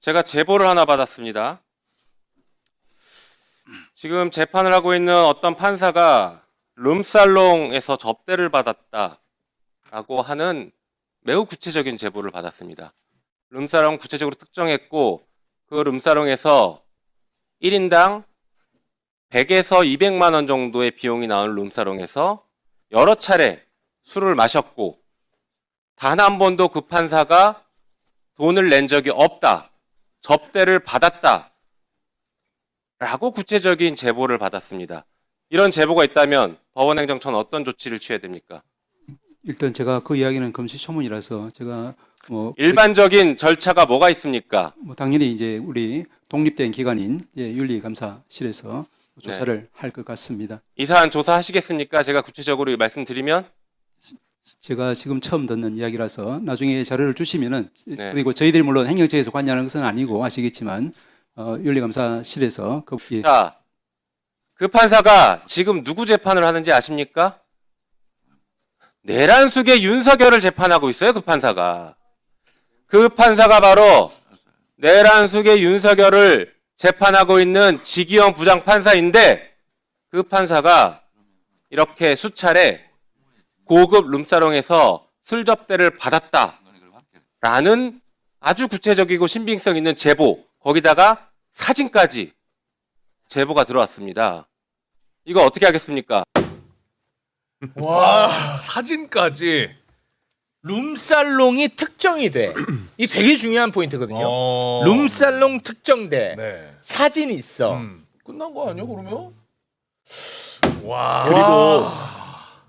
제가 제보를 하나 받았습니다. 지금 재판을 하고 있는 어떤 판사가 룸살롱에서 접대를 받았다라고 하는 매우 구체적인 제보를 받았습니다. 룸살롱 구체적으로 특정했고 그 룸살롱에서 1인당 100에서 200만 원 정도의 비용이 나오는 룸살롱에서 여러 차례 술을 마셨고 단 한 번도 그 판사가 돈을 낸 적이 없다. 접대를 받았다. 라고 구체적인 제보를 받았습니다. 이런 제보가 있다면 법원행정처는 어떤 조치를 취해야 됩니까? 일단 제가 그 이야기는 금시초문이라서 제가 일반적인 절차가 뭐가 있습니까? 당연히 이제 우리 독립된 기관인 윤리감사실에서 조사를 할 것 같습니다. 이 사안 조사하시겠습니까? 제가 구체적으로 말씀드리면 제가 지금 처음 듣는 이야기라서 나중에 자료를 주시면은 네. 그리고 저희들이 물론 행정처에서 관여하는 것은 아니고 아시겠지만 윤리감사실에서 자, 그 판사가 지금 누구 재판을 하는지 아십니까? 내란숙의 윤석열을 재판하고 있어요, 그 판사가. 그 판사가 바로 내란숙의 윤석열을 재판하고 있는 지기현 부장판사인데 그 판사가 이렇게 수차례 고급 룸사롱에서 술 접대를 받았다라는 아주 구체적이고 신빙성 있는 제보, 거기다가 사진까지 제보가 들어왔습니다. 이거 어떻게 하겠습니까? 와, 사진까지. 룸살롱이 특정이 돼. 이 되게 중요한 포인트거든요. 룸살롱 특정돼. 네. 사진이 있어. 끝난 거 아니야, 그러면? 와. 그리고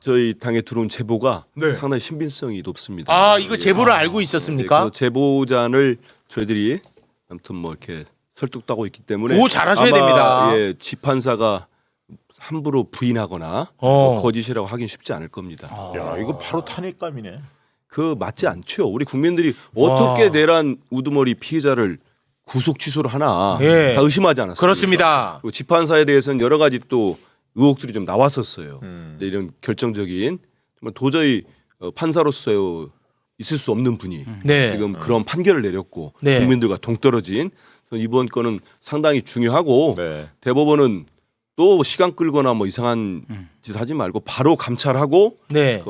저희 당에 들어온 제보가 네. 상당히 신빙성이 높습니다. 아, 이거 제보를 알고 있었습니까? 그 제보자를 저희들이 아무튼 뭐 이렇게 설득하고 있기 때문에 오, 잘하셔야 아마, 됩니다. 예, 지판사가 함부로 부인하거나 거짓이라고 하긴 쉽지 않을 겁니다. 야, 이거 바로 탄핵감이네. 그 맞지 않죠. 우리 국민들이 어떻게 내란 우두머리 피해자를 구속 취소를 하나 예. 다 의심하지 않았습니까? 그렇습니다. 그리고 지판사에 대해서는 여러 가지 또 의혹들이 좀 나왔었어요. 근데 이런 결정적인 정말 도저히 판사로서 있을 수 없는 분이 네. 지금 그런 판결을 내렸고 네. 국민들과 동떨어진 그래서 이번 건은 상당히 중요하고 네. 대법원은 또 시간 끌거나 뭐 이상한 짓 하지 말고 바로 감찰하고 네.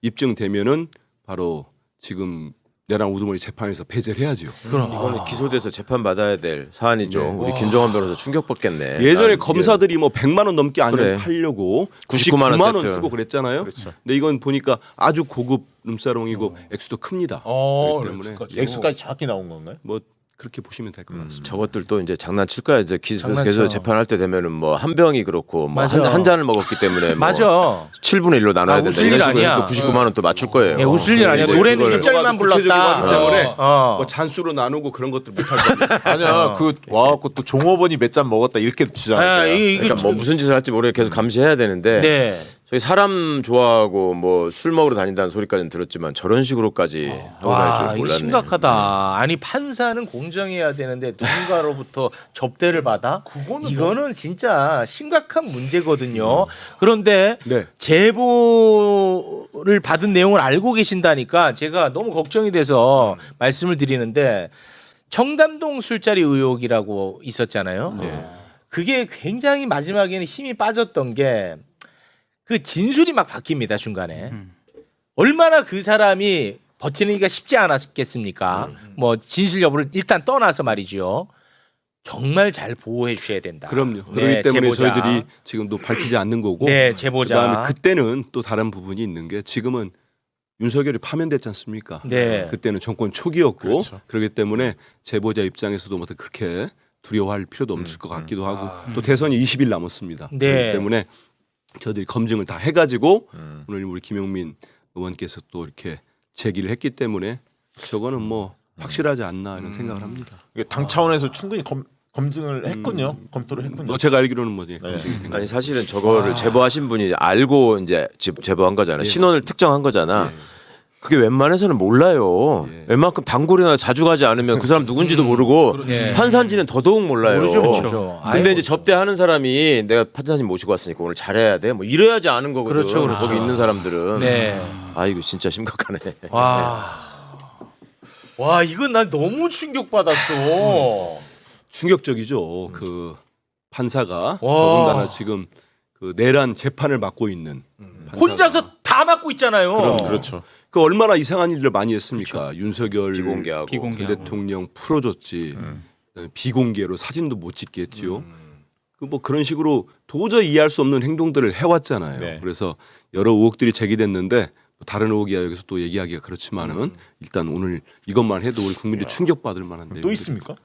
입증되면은 바로 지금 내란 우두머리 재판에서 배제를 해야죠. 이거는 기소돼서 재판 받아야 될 사안이죠. 네. 우리 김종환 변호사 충격받겠네. 예전에 난 검사들이 뭐 100만 원 넘게 그래. 하려고 99만 99만 원 세트. 쓰고 그랬잖아요. 그렇죠. 근데 이건 보니까 아주 고급 룸사롱이고 액수도 큽니다. 그렇기 때문에 엑스까지. 액수까지 작게 나온 건가요? 뭐 그렇게 보시면 될 것 같습니다. 저것들도 이제 장난칠 거야. 이제 계속 장난쳐. 재판할 때 되면은 뭐 한 병이 그렇고 뭐 맞아. 한 잔을 먹었기 때문에 뭐 맞아. 7분의 1로 나눠야 된다. 웃을 이런 일 식으로 아니야. 해서 또 99만 원 또 맞출 거예요. 예, 웃을 일 아니야. 네, 노래는 그걸 1절만 구체적이고 불렀다. 하기 때문에 어. 뭐 잔수로 나누고 그런 것들 못할 겁니다. 아니야, 그 와갖고 또 종업원이 몇 잔 먹었다 이렇게 주장할 아, 거야. 그러니까 뭐 무슨 짓을 할지 모르게 계속 감시해야 되는데 네. 저희 사람 좋아하고 뭐 술 먹으러 다닌다는 소리까지는 들었지만 저런 식으로까지 하고 다닐 와, 줄 이거 몰랐네. 심각하다. 아니 판사는 공정해야 되는데 누군가로부터 접대를 받아? 이거는 진짜 심각한 문제거든요. 그런데 네. 제보를 받은 내용을 알고 계신다니까 제가 너무 걱정이 돼서 말씀을 드리는데 청담동 술자리 의혹이라고 있었잖아요. 그게 굉장히 마지막에는 힘이 빠졌던 게 그 진술이 막 바뀝니다 중간에. 얼마나 그 사람이 버티기가 쉽지 않았겠습니까? 뭐 진실 여부를 일단 떠나서 말이죠. 정말 잘 보호해 주셔야 된다. 그럼요. 네, 그렇기 때문에 제보자. 저희들이 지금도 밝히지 않는 거고 네, 제보자. 그다음에 그때는 또 다른 부분이 있는 게 지금은 윤석열이 파면됐지 않습니까? 네. 그때는 정권 초기였고 그렇죠. 그렇기 때문에 제보자 입장에서도 뭐 그렇게 두려워할 필요도 없을 것 같기도 하고 또 대선이 20일 남았습니다. 네. 그렇기 때문에 저희들이 검증을 다 해가지고 오늘 우리 김용민 의원께서 또 이렇게 제기를 했기 때문에 저거는 뭐 확실하지 않나 이런 생각을 합니다. 이게 당 차원에서 충분히 검증을 했군요. 검토를 했군요. 뭐 제가 알기로는 뭐 예, 네. 검증이 된 아니 사실은 저거를 제보하신 분이 알고 이제 제보한 거잖아. 예, 신원을 특정한 거잖아. 그게 웬만해서는 몰라요. 예. 웬만큼 단골이나 자주 가지 않으면 그 사람 누군지도 모르고 예. 판사인지는 더더욱 몰라요. 모르죠, 모르죠. 아예 근데 이제 모르죠. 접대하는 사람이 내가 판사님 모시고 왔으니까 오늘 잘해야 돼. 뭐 이래야지 아는 거거든. 그렇죠, 그렇죠. 거기 있는 사람들은. 네. 아 이거 진짜 심각하네. 와. 와 이건 난 너무 충격받았어. 충격적이죠. 그 판사가 와. 더군다나 지금 그 내란 재판을 맡고 있는 판사가. 혼자서 다 맡고 있잖아요. 그럼, 그렇죠. 그 얼마나 이상한 일을 많이 했습니까? 윤석열 비공개하고. 전 대통령 풀어줬지. 그다음에 비공개로 사진도 못 찍겠지요. 그 뭐 그런 식으로 도저히 이해할 수 없는 행동들을 해왔잖아요. 네. 그래서 여러 의혹들이 제기됐는데 다른 의혹이야 여기서 또 얘기하기가 그렇지만은 일단 오늘 이것만 해도 우리 국민들이 충격받을 만한 또 내용들이 있습니까?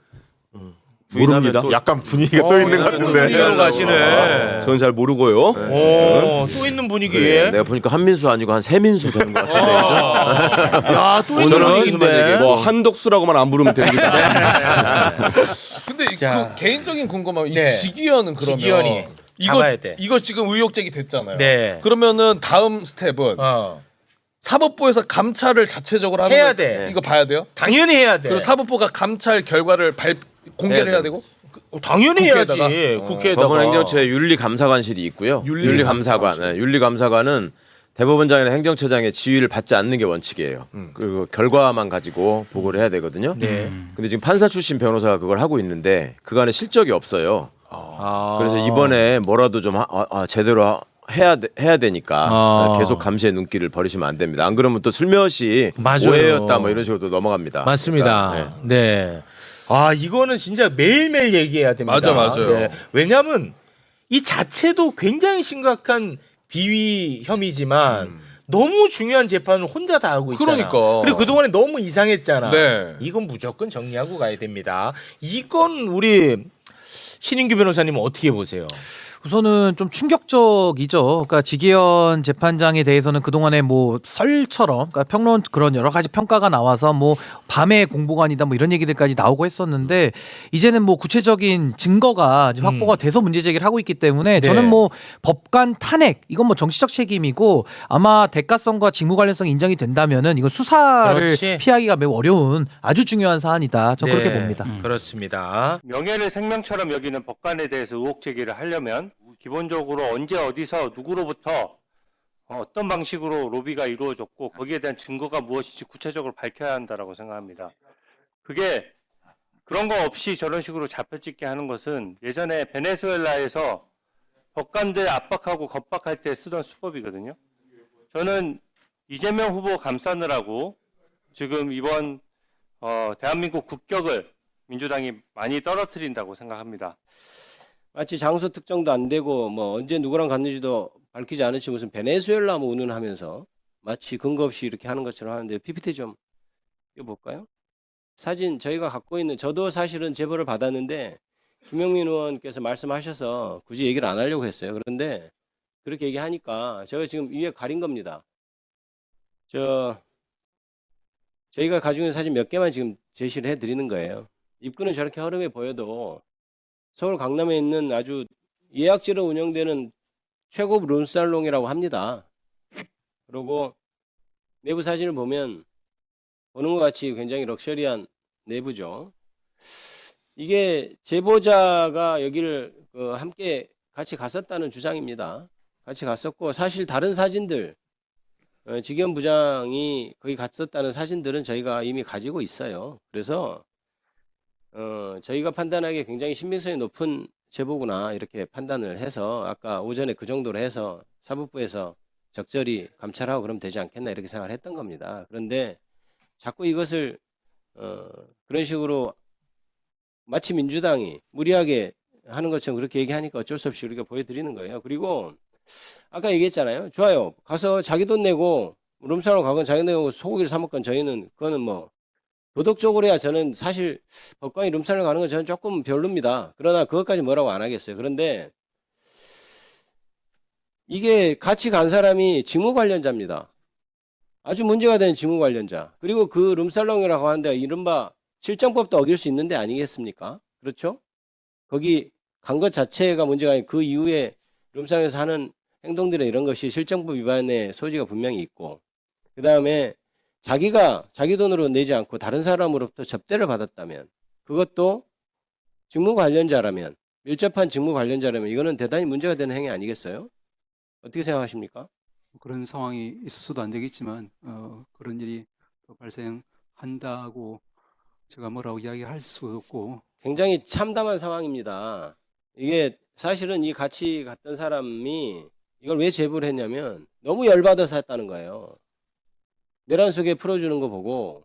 모릅니다. 약간 분위기가 또 있는 것 같은데. 분위기로 가시네. 저는 잘 모르고요. 또 있는 분위기에. 네, 내가 보니까 한민수 아니고 한 세민수 되는 것 같은데. 야또 있는 오늘은 분위기인데. 뭐 한덕수라고만 안 부르면 됩니다. 근데 자. 그 개인적인 궁금함. 네. 이 지기현은 그러면 지기현이 이거 잡아야 돼. 이거 지금 의혹 제기 됐잖아요. 네. 그러면은 다음 스텝은 사법부에서 감찰을 자체적으로 하는 해야 거- 돼. 이거 봐야 돼요. 당연히 해야 돼. 그리고 사법부가 감찰 결과를 공개를 해야 되고. 당연히 해야지. 국회에다가. 국회에다가. 법원행정처에 윤리감사관실이 있고요. 윤리감사관. 네, 윤리감사관은 대법원장이나 행정처장의 지휘를 받지 않는 게 원칙이에요. 그리고 결과만 가지고 보고를 해야 되거든요. 네. 근데 지금 판사 출신 변호사가 그걸 하고 있는데 그간에 실적이 없어요. 그래서 이번에 뭐라도 좀 제대로 해야 되니까 계속 감시의 눈길을 버리시면 안 됩니다. 안 그러면 또 슬며시 맞아요. 오해였다 뭐 이런 식으로 또 넘어갑니다. 맞습니다. 그러니까, 네. 아 이거는 진짜 매일매일 얘기해야 됩니다. 맞아요. 왜냐하면 이 자체도 굉장히 심각한 비위 혐의지만 너무 중요한 재판을 혼자 다 하고 있잖아. 그러니까. 그리고 그동안에 너무 이상했잖아. 네. 이건 무조건 정리하고 가야 됩니다. 이건 우리 신인규 변호사님은 어떻게 보세요? 우선은 좀 충격적이죠. 그러니까 지기현 재판장에 대해서는 그동안에 뭐 설처럼 그러니까 평론 그런 여러 가지 평가가 나와서 뭐 밤에 공보관이다 뭐 이런 얘기들까지 나오고 했었는데 이제는 뭐 구체적인 증거가 지금 확보가 돼서 문제 제기를 하고 있기 때문에 네. 저는 뭐 법관 탄핵 이건 뭐 정치적 책임이고 아마 대가성과 직무 관련성이 인정이 된다면은 이건 수사를 그렇지. 피하기가 매우 어려운 아주 중요한 사안이다. 저는 그렇게 네. 봅니다. 그렇습니다. 명예를 생명처럼 여기는 법관에 대해서 의혹 제기를 하려면 기본적으로 언제 어디서 누구로부터 어떤 방식으로 로비가 이루어졌고 거기에 대한 증거가 무엇인지 구체적으로 밝혀야 한다라고 생각합니다. 그게 그런 거 없이 저런 식으로 잡혀찍게 하는 것은 예전에 베네수엘라에서 법관들 압박하고 겁박할 때 쓰던 수법이거든요. 저는 이재명 후보 감싸느라고 지금 이번 대한민국 국격을 민주당이 많이 떨어뜨린다고 생각합니다. 마치 장소 특정도 안 되고 뭐 언제 누구랑 갔는지도 밝히지 않은 채 무슨 베네수엘라 뭐 운운하면서 마치 근거 없이 이렇게 하는 것처럼 하는데 PPT 좀 띄워볼까요? 사진 저희가 갖고 있는 저도 사실은 제보를 받았는데 김영민 의원께서 말씀하셔서 굳이 얘기를 안 하려고 했어요. 그런데 그렇게 얘기하니까 제가 지금 위에 가린 겁니다. 저희가 가지고 있는 사진 몇 개만 지금 제시를 해드리는 거예요. 입구는 저렇게 허름해 보여도 서울 강남에 있는 아주 예약제로 운영되는 최고급 룸살롱이라고 합니다. 그리고 내부 사진을 보면 보는 것 같이 굉장히 럭셔리한 내부죠. 이게 제보자가 여기를 함께 같이 갔었다는 주장입니다. 같이 갔었고 사실 다른 사진들 지기현 부장이 거기 갔었다는 사진들은 저희가 이미 가지고 있어요. 그래서 저희가 판단하기에 굉장히 신빙성이 높은 제보구나 이렇게 판단을 해서 아까 오전에 그 정도로 해서 사법부에서 적절히 감찰하고 그러면 되지 않겠나 이렇게 생각을 했던 겁니다. 그런데 자꾸 이것을 그런 식으로 마치 민주당이 무리하게 하는 것처럼 그렇게 얘기하니까 어쩔 수 없이 우리가 보여드리는 거예요. 그리고 아까 얘기했잖아요. 좋아요. 가서 자기 돈 내고 룸사롱 가건 자기 돈 내고 소고기를 사 먹건 저희는 그거는 뭐 도덕적으로 해야 저는 사실 법관이 룸사롱 가는 건 저는 조금 별로입니다. 그러나 그것까지 뭐라고 안 하겠어요. 그런데 이게 같이 간 사람이 직무 관련자입니다. 아주 문제가 되는 직무 관련자. 그리고 그 룸살롱이라고 하는데 이른바 실정법도 어길 수 있는 데 아니겠습니까? 그렇죠? 거기 간 것 자체가 문제가 아니고 그 이후에 룸살롱에서 하는 행동들이나 이런 것이 실정법 위반의 소지가 분명히 있고 그 다음에 자기가 자기 돈으로 내지 않고 다른 사람으로부터 접대를 받았다면 그것도 직무 관련자라면 밀접한 직무 관련자라면 이거는 대단히 문제가 되는 행위 아니겠어요? 어떻게 생각하십니까? 그런 상황이 있어서도 안 되겠지만 그런 일이 또 발생할 한다고 제가 뭐라고 이야기할 수 없고 굉장히 참담한 상황입니다. 이게 사실은 이 같이 갔던 사람이 이걸 왜 제보를 했냐면 너무 열받아서 했다는 거예요. 내란 속에 풀어주는 거 보고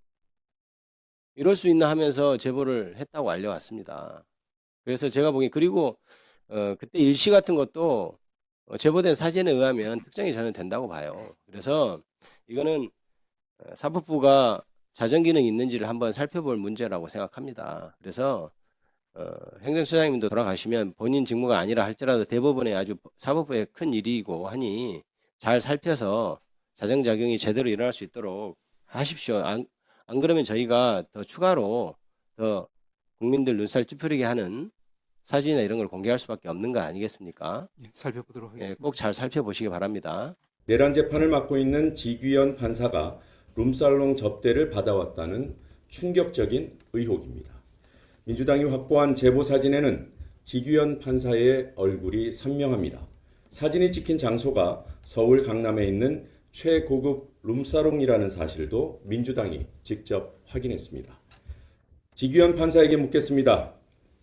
이럴 수 있나 하면서 제보를 했다고 알려왔습니다. 그래서 제가 보기 그리고 그때 일시 같은 것도 제보된 사진에 의하면 특정이 저는 된다고 봐요. 그래서 이거는 사법부가 자정기능이 있는지를 한번 살펴볼 문제라고 생각합니다. 그래서 행정처장님도 돌아가시면 본인 직무가 아니라 할지라도 대법원에 아주 사법부의 큰 일이고 하니 잘 살펴서 자정작용이 제대로 일어날 수 있도록 하십시오. 안 그러면 저희가 더 추가로 더 국민들 눈살 찌푸리게 하는 사진이나 이런 걸 공개할 수밖에 없는 거 아니겠습니까? 예, 살펴보도록 하겠습니다. 꼭 잘 살펴보시기 바랍니다. 내란 재판을 맡고 있는 지규현 판사가 룸살롱 접대를 받아왔다는 충격적인 의혹입니다. 민주당이 확보한 제보 사진에는 지규현 판사의 얼굴이 선명합니다. 사진이 찍힌 장소가 서울 강남에 있는 최고급 룸사롱이라는 사실도 민주당이 직접 확인했습니다. 지규현 판사에게 묻겠습니다.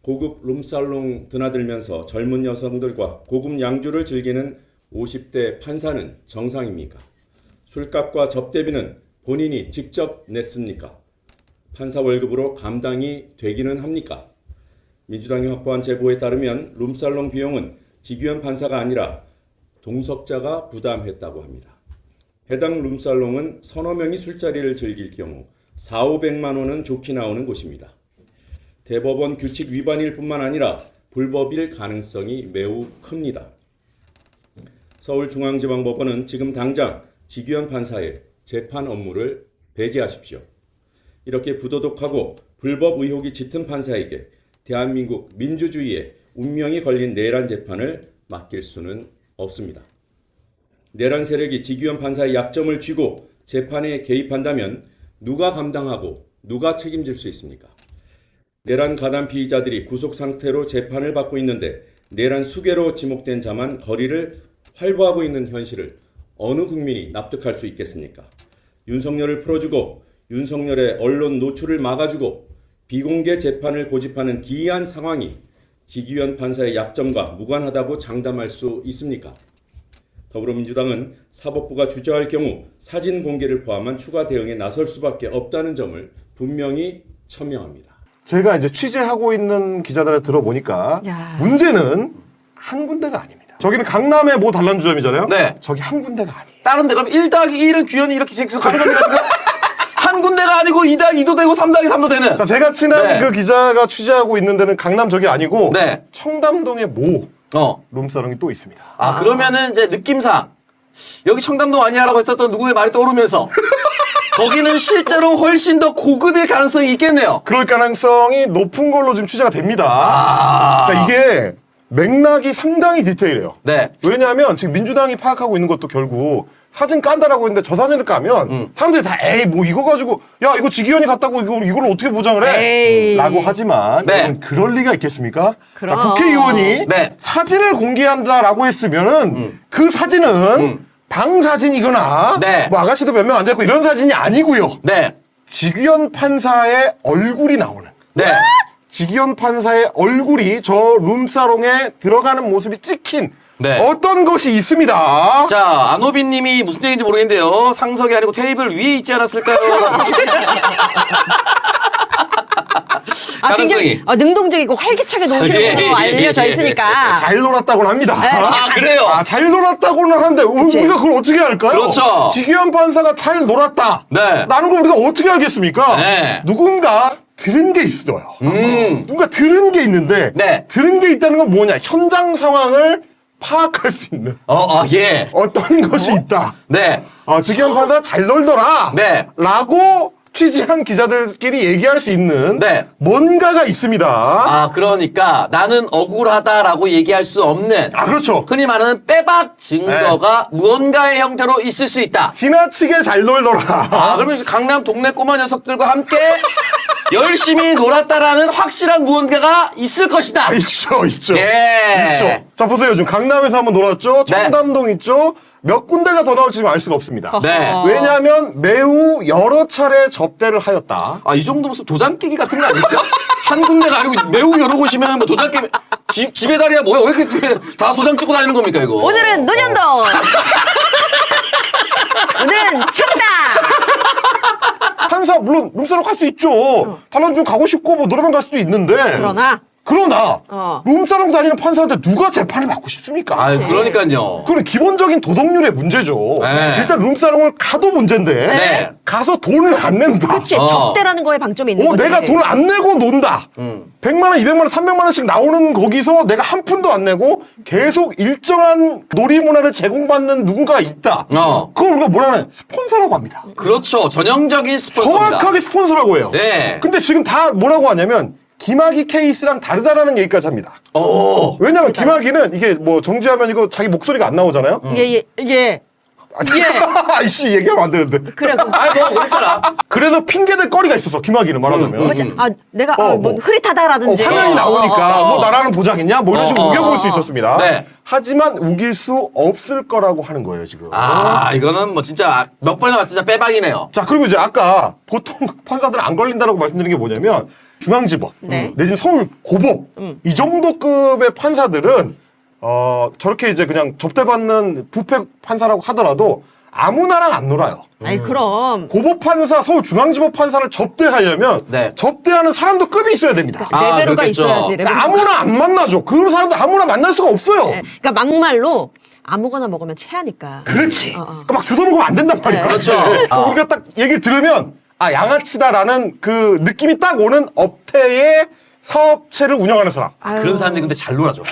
고급 룸살롱 드나들면서 젊은 여성들과 고급 양주를 즐기는 50대 판사는 정상입니까? 술값과 접대비는 본인이 직접 냈습니까? 판사 월급으로 감당이 되기는 합니까? 민주당이 확보한 제보에 따르면 룸살롱 비용은 지규현 판사가 아니라 동석자가 부담했다고 합니다. 해당 룸살롱은 서너 명이 술자리를 즐길 경우 4,500만 원은 좋게 나오는 곳입니다. 대법원 규칙 위반일 뿐만 아니라 불법일 가능성이 매우 큽니다. 서울중앙지방법원은 지금 당장 지규현 판사의 재판 업무를 배제하십시오. 이렇게 부도덕하고 불법 의혹이 짙은 판사에게 대한민국 민주주의의 운명이 걸린 내란 재판을 맡길 수는 없습니다. 내란 세력이 지규현 판사의 약점을 쥐고 재판에 개입한다면 누가 감당하고 누가 책임질 수 있습니까? 내란 가담 피의자들이 구속 상태로 재판을 받고 있는데 내란 수괴로 지목된 자만 거리를 활보하고 있는 현실을 어느 국민이 납득할 수 있겠습니까? 윤석열을 풀어주고 윤석열의 언론 노출을 막아주고 비공개 재판을 고집하는 기이한 상황이 지규현 판사의 약점과 무관하다고 장담할 수 있습니까? 더불어민주당은 사법부가 주저할 경우 사진 공개를 포함한 추가 대응에 나설 수밖에 없다는 점을 분명히 천명합니다. 제가 이제 취재하고 있는 기자들한테 들어보니까 문제는 한 군데가 아닙니다. 저기는 강남의 모 단란주점이잖아요. 네. 저기 한 군데가 아니에요. 다른데 그럼 1+1은 규현이 이렇게 계속 가는 겁니까? 한 군데가 아니고 2+2도 되고 3+3도 되는. 자, 제가 친한 그 기자가 취재하고 있는 데는 강남 저기 아니고 네. 청담동의 모 룸사롱이 또 있습니다. 아, 그러면은 이제 느낌상 여기 청담동 아니야라고 했었던 누구의 말이 떠오르면서 거기는 실제로 훨씬 더 고급일 가능성이 있겠네요. 그럴 가능성이 높은 걸로 지금 취재가 됩니다. 그러니까 이게 맥락이 상당히 디테일해요. 네. 왜냐하면 지금 민주당이 파악하고 있는 것도 결국 사진 깐다라고 했는데 저 사진을 까면 사람들이 다 에이 뭐 이거 가지고 야 이거 지기현이 갔다고 이걸 어떻게 보장을 해? 라고 하지만 네. 그럴 리가 있겠습니까? 그럼. 자, 국회의원이 네. 사진을 공개한다라고 했으면은 그 사진은 방 사진이거나 네. 뭐 아가씨도 몇 명 앉아있고 이런 사진이 아니고요. 네. 지규현 판사의 얼굴이 나오는. 네. 지기현 판사의 얼굴이 저 룸사롱에 들어가는 모습이 찍힌 네. 어떤 것이 있습니다. 자, 안호빈 님이 무슨 얘기인지 모르겠는데요. 상석이 아니고 테이블 위에 있지 않았을까요? 굉장히 능동적이고 활기차게 노시는 걸로 알려져 있으니까. 잘 놀았다고는 합니다. 아, 그래요? 잘 놀았다고는 하는데 우리가 그걸 어떻게 알까요? 그렇죠. 지기현 판사가 잘 놀았다. 네. 라는 걸 우리가 어떻게 알겠습니까? 네. 누군가 들은 게 있어요. 누군가 들은 게 있는데 네. 들은 게 있다는 건 뭐냐? 현장 상황을 파악할 수 있는 예. 어떤 것이 있다. 네. 지기현 판사 잘 놀더라. 네. 라고 취재한 기자들끼리 얘기할 수 있는 네. 뭔가가 있습니다. 아, 그러니까 나는 억울하다라고 얘기할 수 없는. 그렇죠. 흔히 말하는 빼박 증거가 무언가의 형태로 있을 수 있다. 지나치게 잘 놀더라. 그러면 강남 동네 꼬마 녀석들과 함께 열심히 놀았다라는 확실한 무언가가 있을 것이다. 있죠. 예. 있죠. 자, 보세요. 지금 강남에서 한번 놀았죠. 네. 청담동 있죠. 몇 군데가 더 나올지 지금 알 수가 없습니다. 네. 왜냐하면 매우 여러 차례 접대를 하였다. 이 정도 무슨 도장 깨기 같은 거 아닙니까? 한 군데가 아니고 매우 여러 곳이면 뭐 도장 깨기 지배다리야 뭐야? 왜 이렇게 다 도장 찍고 다니는 겁니까 이거? 오늘은 논현동. 오늘은 청담. 판사 물론 룸사롱 갈 수 있죠. 단란중 가고 싶고 뭐 노래방 갈 수도 있는데. 그러나 룸사롱 다니는 판사한테 누가 재판을 받고 싶습니까? 그러니까요. 그건 기본적인 도덕률의 문제죠. 네. 일단 룸사롱을 가도 문제인데 네. 가서 돈을 안 낸다. 그렇지. 접대라는 거에 방점이 있는 거지. 내가 돈을 안 내고 논다. 100만 원, 200만 원, 300만 원씩 나오는 거기서 내가 한 푼도 안 내고 계속 일정한 놀이문화를 제공받는 누군가가 있다. 그걸 우리가 뭐라 하냐? 스폰서라고 합니다. 그렇죠. 전형적인 스폰서입니다. 정확하게 스폰서라고 해요. 네. 근데 지금 다 뭐라고 하냐면 김학의 케이스랑 다르다라는 얘기까지 합니다. 왜냐면 김학의는 이게 뭐 정지하면 이거 자기 목소리가 안 나오잖아요. 예. 아이씨 얘기하면 안 되는데. 그래. 그랬잖아. 그래서 핑계댈 거리가 있었어 김학의는 말하자면. 내가 뭐 흐릿하다라든지. 화면이 나오니까 뭐 나라는 보장했냐 뭐 이런 식으로 우겨볼 수 있었습니다. 네. 하지만 우길 수 없을 거라고 하는 거예요 지금. 이거는 뭐 진짜 몇 번이나 봤습니다. 빼박이네요. 자 그리고 이제 아까 보통 판사들은 안 걸린다라고 말씀드린 게 뭐냐면 중앙지법 내지는 서울 고법 이 정도 급의 판사들은 저렇게 이제 그냥 접대받는 부패 판사라고 하더라도 아무나랑 안 놀아요. 그럼. 고법 판사, 서울 중앙지법 판사를 접대하려면 접대하는 사람도 급이 있어야 됩니다. 레벨로가 있어야지. 그러니까 아무나 안 만나죠. 그런 사람들 아무나 만날 수가 없어요. 그러니까 막말로 아무거나 먹으면 체하니까. 그렇지. 그러니까 막 주워 먹으면 안 된단 말이야. 그렇죠. 우리가 딱 얘기를 들으면 양아치다라는 그 느낌이 딱 오는 업태의 사업체를 운영하는 사람. 그런 사람들이 근데 잘 놀아줘.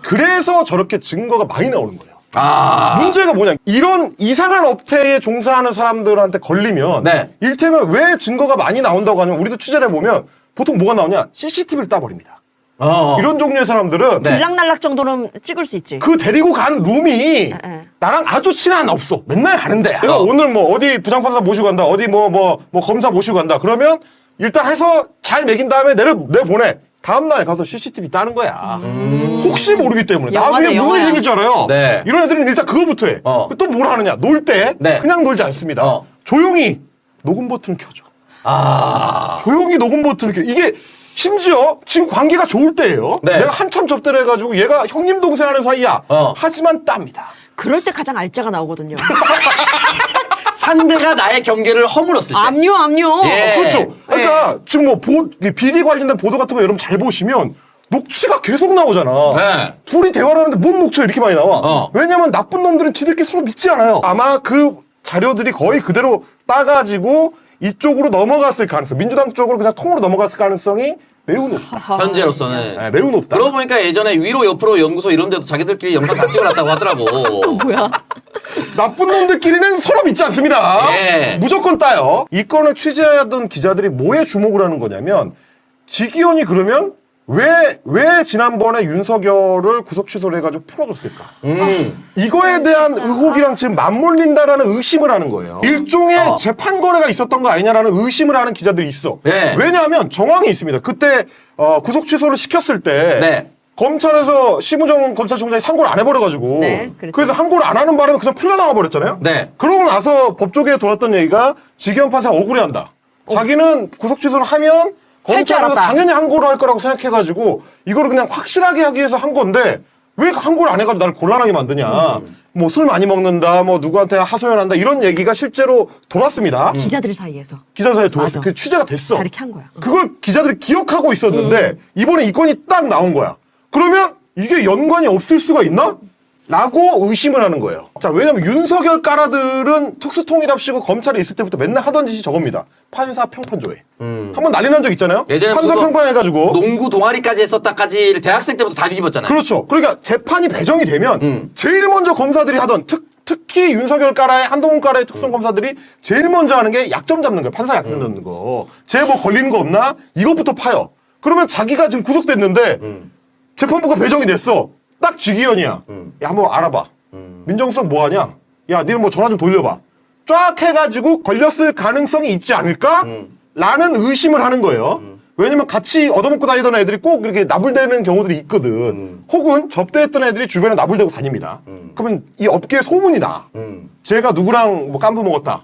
그래서 저렇게 증거가 많이 나오는 거예요. 문제가 뭐냐. 이런 이상한 업태에 종사하는 사람들한테 걸리면 일테면 왜 증거가 많이 나온다고 하냐면 우리도 취재를 해보면 보통 뭐가 나오냐. CCTV를 따버립니다. 이런 종류의 사람들은 들락날락 정도는 찍을 수 있지. 그 데리고 간 룸이 나랑 아주 친한 없어. 맨날 가는데. 내가 오늘 뭐 어디 부장판사 모시고 간다. 어디 뭐 검사 모시고 간다. 그러면 일단 해서 잘 먹인 다음에 내보내. 다음날 가서 CCTV 따는 거야. 혹시 모르기 때문에. 나중에 무슨 일이 생길 줄 알아요. 이런 애들은 일단 그거부터 해. 또 뭘 하느냐. 놀 때 그냥 놀지 않습니다. 조용히 녹음 버튼을 켜줘. 조용히 녹음 버튼을 켜줘. 이게 심지어 지금 관계가 좋을 때예요. 내가 한참 접대를 해가지고 얘가 형님 동생 하는 사이야. 하지만 따입니다. 그럴 때 가장 알짜가 나오거든요. 상대가 나의 경계를 허물었을 때. 압류. 그렇죠. 그러니까 지금 뭐 비리 관련된 보도 같은 거 여러분 잘 보시면 녹취가 계속 나오잖아. 둘이 대화를 하는데 뭔 녹취가 이렇게 많이 나와? 왜냐면 나쁜 놈들은 지들끼리 서로 믿지 않아요. 아마 그 자료들이 거의 그대로 따가지고 이쪽으로 넘어갔을 가능성, 민주당 쪽으로 그냥 통으로 넘어갔을 가능성이 매우 높다. 현재로서는. 매우 높다. 그러고 보니까 예전에 위로 옆으로 연구소 이런 데도 자기들끼리 영상 다 찍어놨다고 하더라고. 뭐야? 나쁜 놈들끼리는 서로 믿지 않습니다. 무조건 따요. 이 건을 취재하던 기자들이 뭐에 주목을 하는 거냐면 지기현이 그러면 왜 지난번에 윤석열을 구속 취소를 해가지고 풀어줬을까? 이거에 대한 의혹이랑 지금 맞물린다라는 의심을 하는 거예요. 일종의 재판 거래가 있었던 거 아니냐라는 의심을 하는 기자들이 있어. 왜냐하면 정황이 있습니다. 그때 구속 취소를 시켰을 때 검찰에서 심우정 검찰총장이 상고를 안 해버려가지고 그래서 항고를 안 하는 바람에 그냥 풀려나가 버렸잖아요. 그러고 나서 법조계에 돌았던 얘기가 지기현 판사가 억울해한다. 자기는 구속 취소를 하면 검찰에서 당연히 항고를 할 거라고 생각해가지고 이거를 그냥 확실하게 하기 위해서 한 건데 왜 항고를 안 해가지고 나를 곤란하게 만드냐. 뭐 술 많이 먹는다, 뭐 누구한테 하소연한다 이런 얘기가 실제로 돌았습니다. 기자들 사이에서. 기자 사이에 돌았어. 그 취재가 됐어. 이렇게 한 거야. 그걸 기자들이 기억하고 있었는데 이번에 이 건이 딱 나온 거야. 그러면 이게 연관이 없을 수가 있나? 라고 의심을 하는 거예요. 자, 왜냐면 윤석열 까라들은 특수통일합시고 검찰에 있을 때부터 맨날 하던 짓이 저겁니다. 판사 평판조회. 한번 난리 난 적 있잖아요. 예전에 판사 평판해가지고 농구 동아리까지 했었다까지 대학생 때부터 다 뒤집었잖아요. 그렇죠. 그러니까 재판이 배정이 되면 제일 먼저 검사들이 하던 특히 윤석열 까라의 한동훈 까라의 특수검사들이 제일 먼저 하는 게 약점 잡는 거예요. 판사 약점 잡는 거. 쟤 뭐 걸리는 거 없나? 이것부터 파요. 그러면 자기가 지금 구속됐는데 재판부가 배정이 됐어. 딱 지기현이야. 야, 한번 알아봐. 민정수석 뭐 하냐? 야, 니는 뭐 전화 좀 돌려봐. 쫙 해가지고 걸렸을 가능성이 있지 않을까? 라는 의심을 하는 거예요. 왜냐면 같이 얻어먹고 다니던 애들이 꼭 이렇게 나불대는 경우들이 있거든. 혹은 접대했던 애들이 주변에 나불대고 다닙니다. 그러면 이 업계에 소문이 나. 제가 누구랑 뭐 깐부 먹었다.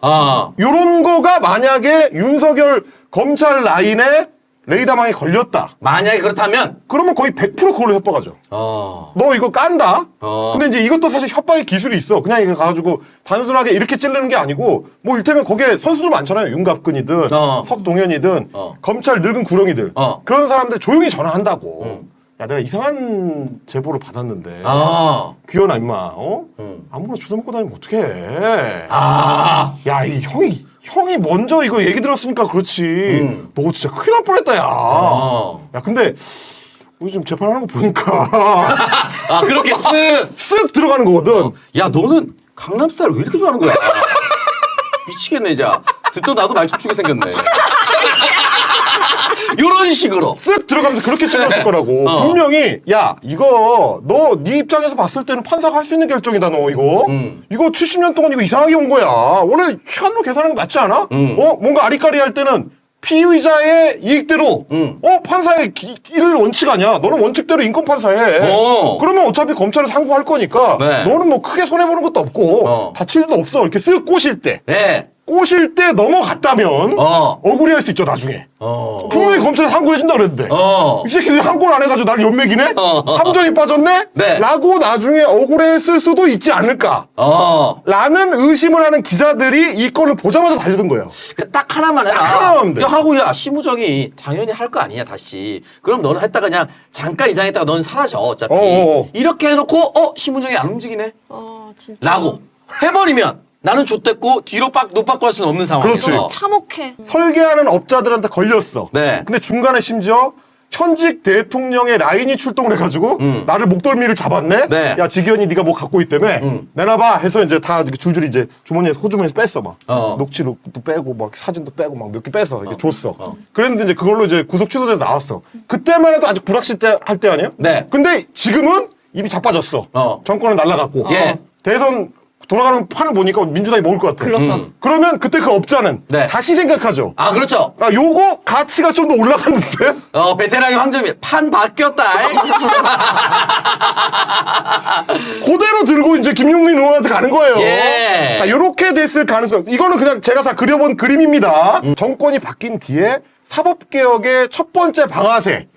요런 거가 만약에 윤석열 검찰 라인에 레이더망에 걸렸다. 만약에 그렇다면 그러면 거의 100% 그걸로 협박하죠. 너 이거 깐다? 근데 이제 이것도 사실 협박의 기술이 있어. 그냥 이거 가가지고 단순하게 이렇게 찌르는 게 아니고 뭐 일테면 거기에 선수들 많잖아요. 윤갑근이든 석동현이든 검찰 늙은 구렁이들 그런 사람들 조용히 전화한다고. 야 내가 이상한 제보를 받았는데 귀여나 임마 아무거나 주워 먹고 다니면 어떡해. 야 이 형이 먼저 이거 얘기 들었으니까 그렇지. 너 진짜 큰일 날 뻔했다 야. 야 근데 우리 지금 재판하는 거 보니까 그렇게 쓱 들어가는 거거든. 야 너는 강남스타일 왜 이렇게 좋아하는 거야? 미치겠네 이제. 듣던 나도 말 춤추게 생겼네. 이런 식으로 쓱 들어가면서 그렇게 찔렀을 거라고. 분명히 야 이거 너 네 입장에서 봤을 때는 판사가 할 수 있는 결정이다 너 이거. 이거 70년 동안 이거 이상하게 온 거야. 원래 시간으로 계산하는 게 맞지 않아? 뭔가 아리까리할 때는 피의자의 이익대로 판사의 일을 원칙 아니야. 너는 원칙대로 인권 판사해. 그러면 어차피 검찰은 상고할 거니까 너는 뭐 크게 손해보는 것도 없고 다칠 일도 없어. 이렇게 쓱 꼬실 때. 꼬실 때 넘어갔다면 억울해할 수 있죠 나중에. 분명히 검찰에 상고해준다 그랬는데 이 새끼들이 항고를 안 해가지고 나를 연맥이네? 함정이 빠졌네? 라고 나중에 억울했을 수도 있지 않을까 라는 의심을 하는 기자들이 이 건을 보자마자 달려든 거예요. 딱 하나만 해라. 딱 하나만 하면 돼. 야 하고 야 심우정이 당연히 할 거 아니냐 다시. 그럼 너는 했다가 그냥 잠깐 이상했다가 너는 사라져 어차피. 이렇게 해놓고 심우정이 안 움직이네 진짜. 라고 해버리면 나는 좆됐고 뒤로 노박고 할 수는 없는 상황이죠. 그렇지. 참혹해. 설계하는 업자들한테 걸렸어. 네. 근데 중간에 심지어 현직 대통령의 라인이 출동을 해가지고 나를 목덜미를 잡았네. 네. 야 지기현이 네가 뭐 갖고 있다며 내놔봐 해서 이제 다 이렇게 줄줄이 이제 주머니에서 호주머니에서 뺐어 막 녹취록도 빼고 막 사진도 빼고 막 몇 개 빼서 이렇게 줬어. 그랬는데 이제 그걸로 이제 구속 취소돼서 나왔어. 그때만 해도 아직 불확실 할 때 아니야? 네. 근데 지금은 입이 자빠졌어. 정권은 날라갔고 대선 돌아가는 판을 보니까 민주당이 먹을 것 같아. 그러면 그때 그 업자는 다시 생각하죠. 그렇죠. 요거 가치가 좀 더 올라갔는데? 베테랑의 황정민 판 바뀌었다. 그대로 들고 이제 김용민 의원한테 가는 거예요. 예. 자, 요렇게 됐을 가능성. 이거는 그냥 제가 다 그려본 그림입니다. 정권이 바뀐 뒤에 사법개혁의 첫 번째 방아쇠.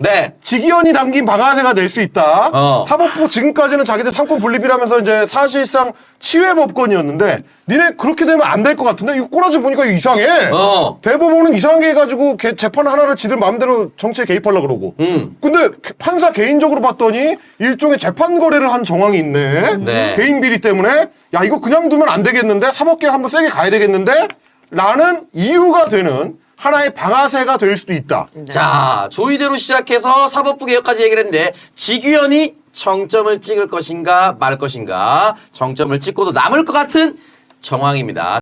직위원이 담긴 방아쇠가 될 수 있다. 사법부 지금까지는 자기들 상권 분립이라면서 이제 사실상 치외법권이었는데 니네 그렇게 되면 안 될 것 같은데 이거 꼬라지 보니까 이거 이상해. 대법원은 이상하게 해가지고 재판 하나를 지들 마음대로 정치에 개입하려고 그러고. 근데 판사 개인적으로 봤더니 일종의 재판 거래를 한 정황이 있네. 개인 비리 때문에 야 이거 그냥 두면 안 되겠는데 사법개혁 한번 세게 가야 되겠는데 라는 이유가 되는 하나의 방아쇠가 될 수도 있다. 자, 조의대로 시작해서 사법부 개혁까지 얘기를 했는데 직위원이 정점을 찍을 것인가 말 것인가 정점을 찍고도 남을 것 같은 정황입니다.